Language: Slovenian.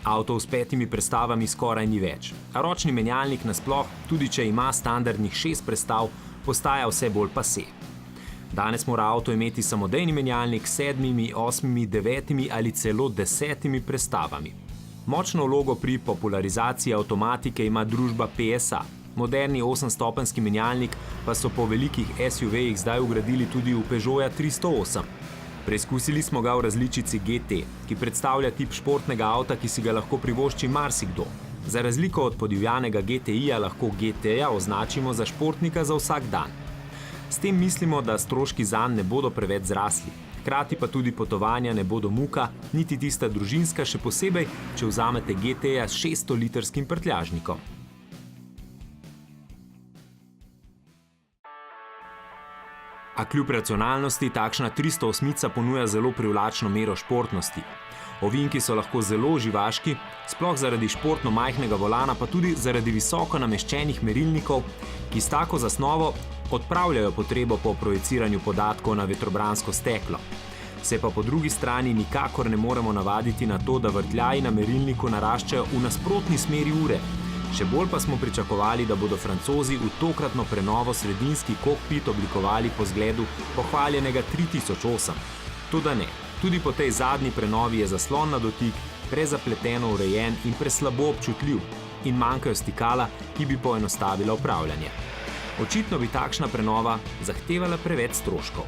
Avtov s 5 prestavami skoraj ni več, a ročni menjalnik nasploh, tudi če ima standardnih 6 prestav, postaja vse bolj pasé. Danes mora avto imeti samodejni menjalnik s 7, 8, 9 ali celo 10 prestavami. Močno vlogo pri popularizaciji avtomatike ima družba PSA. Moderni 8-stopenjski menjalnik pa so po velikih SUV-jih zdaj vgradili tudi v Peugeota 308. Preizkusili smo ga v različici GT, ki predstavlja tip športnega avta, ki si ga lahko privošči marsikdo. Za razliko od podivjanega GTI-ja lahko GT-ja označimo za športnika za vsak dan. S tem mislimo, da stroški zanj ne bodo preveč zrasli. Hkrati pa tudi potovanja ne bodo muka, niti tista družinska, še posebej, če vzamete GT-ja s 600-litrskim prtljažnikom. A kljub racionalnosti takšna 308 ponuja zelo privlačno mero športnosti. Ovinki so lahko zelo živaški, sploh zaradi športno majhnega volana, pa tudi zaradi visoko nameščenih merilnikov, ki s tako zasnovo odpravljajo potrebo po projiciranju podatkov na vetrobransko steklo. Se pa po drugi strani nikakor ne moremo navaditi na to, da vrtljaji na merilniku naraščajo v nasprotni smeri ure. Še bolj pa smo pričakovali, da bodo Francozi v tokratno prenovo sredinski kokpit oblikovali po zgledu pohvaljenega 3008. Toda ne, tudi po tej zadnji prenovi je zaslon na dotik prezapleteno urejen in preslabo občutljiv in manjkajo stikala, ki bi poenostavila upravljanje. Očitno bi takšna prenova zahtevala preveč stroškov.